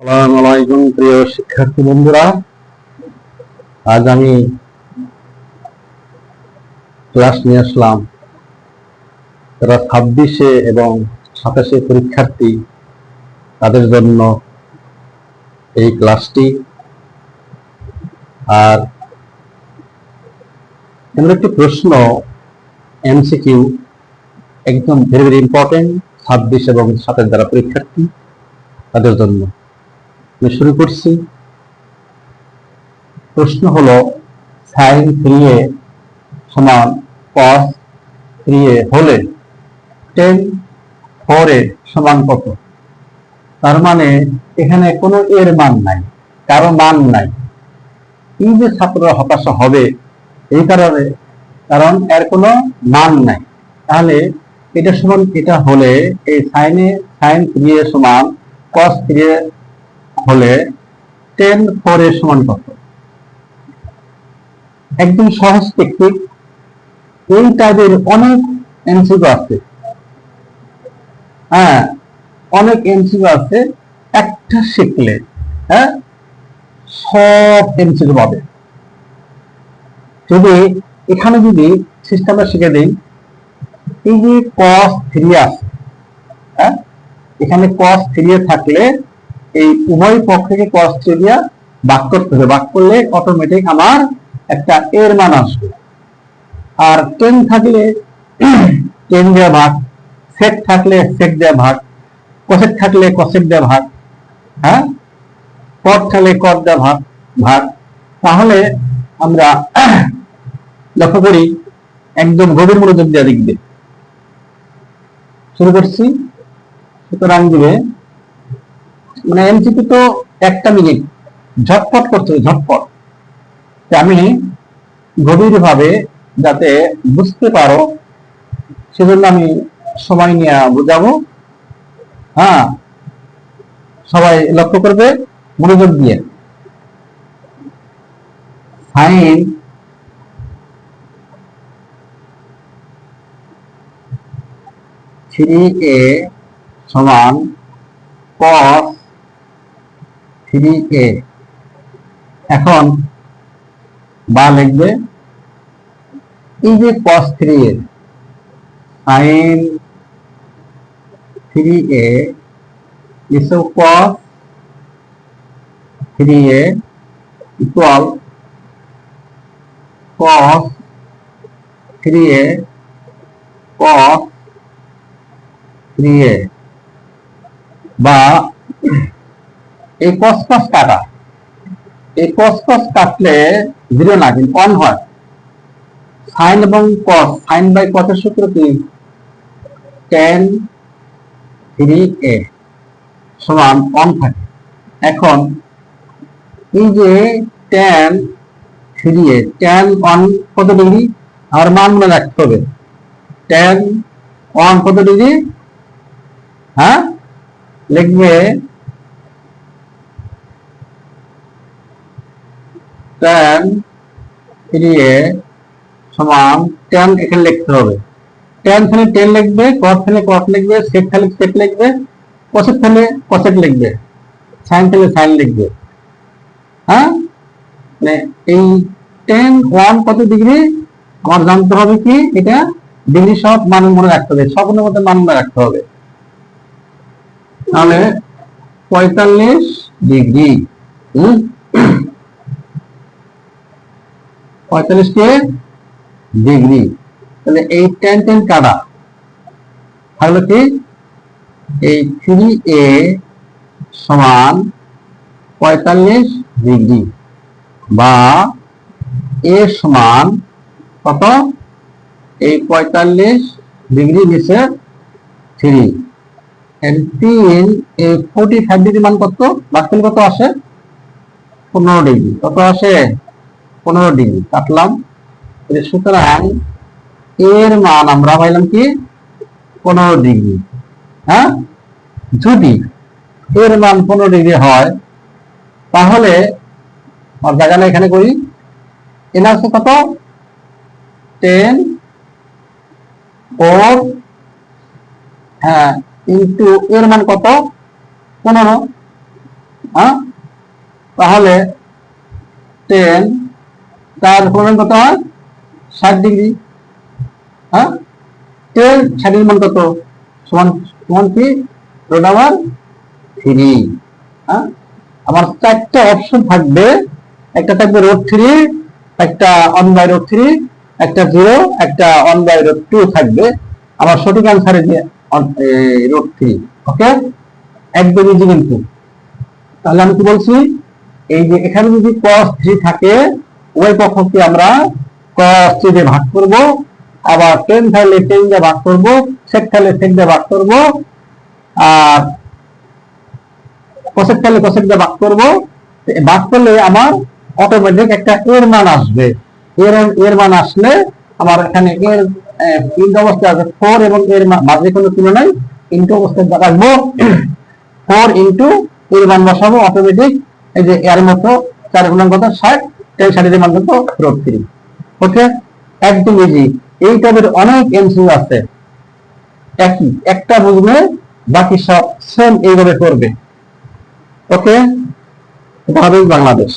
আসসালামু আলাইকুম প্রিয় শিক্ষার্থী বন্ধুরা, আজ আমি ক্লাস নিয়ে আসলাম যারা 26-এ এবং 27-এ পরীক্ষার্থী তাদের জন্য এই ক্লাসটি। আর এমন একটি প্রশ্ন এমসিকিউ একদম ভেরি ভেরি ইম্পর্টেন্ট 26 এবং 27 যারা পরীক্ষার্থী তাদের জন্য। আমি শুরু করছি। প্রশ্ন হলো sin 3a সমান cos 3a হলে tan 4a সমান কত? তার মানে এখানে কোনো এর মান নাই, কারো মান নাই। এই যে ছাত্ররা হতাশা হবে এই কারণে, কারণ এর কোনো মান নাই। তাহলে এটা সমান এটা হলে এই sin 3a সমান cos 3a হলে tan 4a সমান কত? একদম সহজ টেকনিক। এই টাইপের অনেক এমসিকিউ আছে, হ্যাঁ অনেক এমসিকিউ আছে। একটা শিখলে সব এমসিকিউ পাবে। যদি এখানে যদি সিস্টেমটা শিখে দিই, এই যে cos 3 আছে, এখানে cos 3 থাকলে এই উভয় পক্ষকে cos 3 দিয়ে ভাগ করতে হবে। ভাগ করলে অটোমেটিক আমার একটা এর মান আসবে। আর tan থাকলে tan দিয়ে ভাগ, sec থাকলে sec দিয়ে ভাগ, cosec থাকলে cosec দিয়ে ভাগ, cot থাকলে cot দিয়ে ভাগ। তাহলে আমরা লক্ষ্য করি, একদম গভীর মনোযোগ দিয়ে দেখবে। শুরু করছি। সুতরাং দিবে মানে এমসিকিউ তো 1 মিনিট, ঝটপট করতে হবে, ঝটপট। আমি গভীরভাবে যাতে বুঝতে পারো সেজন্য আমি সময় নিয়ে বোঝাবো। সবাই লক্ষ্য করবে মনোযোগ দিয়ে। sin 3a সমান cos 3a। এখন বা লিখবে এই যে cos 3a, sin 3a is cos 3a equal cos 3a cos 3a। বা এই cos cos কাটা, এই cos cos কাটলে 0 না কিন্তু 1 হয়। sin এবং cos, sin বাই cos এর সূত্র কি? tan 3a সমান 1 থাকে। এখন এই যে tan 3a, tan 1 কত ডিগ্রি? আর মান মনে রাখতে হবে। tan 1 কত ডিগ্রি? লিখবে tan 3a সমান tan, এখানে লিখতে হবে tan থাকলে tan লিখবে, cos থাকলে cos লিখবে, sec থাকলে sec লিখবে, cosec থাকলে cosec লিখবে, sin থাকলে sin লিখবে। মানে এই tan 1 কত ডিগ্রি আমার জানতে হবে। কি এটা? ডিগ্রি সব মান মনে রাখতে হবে, সকলের মধ্যে মান মনে রাখতে হবে। তাহলে 45 ডিগ্রি, 45 ডিগ্রি। তাহলে এই tan tan কাটা তাহলে কি এই 3a সমান 45 ডিগ্রি বা a সমান কত? এই 45 ডিগ্রি নিচে 3 এর 3, এই 45 ডিগ্রি মান কত? বাকি কত আসে? 15 ডিগ্রি। কত আসে? 15 ডিগ্রি কাটলাম। সুতরাং এর মান আমরা পাইলাম কি? 15 ডিগ্রি। যদি এর মান 15 ডিগ্রি হয় তাহলে আর জায়গা না, এখানে করি এর আছে কত? 10 4 ইন্টু এর মান কত? 15। হ্যাঁ, তাহলে 10 তার কোণ কত হয় 60 ডিগ্রি। হ্যাঁ, 10 60 মান কত সমান সমান কি √3। হ্যাঁ, আমার চারটা অপশন থাকবে, একটা থাকবে √3, একটা 1/√3, একটা 0, একটা 1/√2 থাকবে। আমার সঠিক অ্যান্সার যে √3। ওকে, একদম ইজি কিন্তু। তাহলে আমি কি বলছি, এই যে এখানে যদি cos 3 থাকে, ওই পক্ষকে আমরা cos 3 দিয়ে ভাগ করব, আবার 10 থাকলে 10 দিয়ে ভাগ করব, sec থাকলে sec দিয়ে ভাগ করব, আর cosec থাকলে cosec দিয়ে ভাগ করব। ভাগ করলে আমার অটোমেটিক একটা এর মান আসবে। এর মান আসলে আমার এখানে এর ইনটু অবস্থায় আছে 4 এবং এর মাঝে কোনো তুলনায় ইনটু অবস্থায় রাখবো। 4 ইনটু এর মান বসাবো, অটোমেটিক এই যে এর মতো 4 গুণাঙ্ক কত 60, 10 60 এর মান কত √3। ওকে, একদম ইজি। এই টাইপের অনেক এমসিকিউ আছে, একই একটা বুঝলে বাকি সব সেম এইভাবে করবে। ওকে, এটা হবে বাংলাদেশ।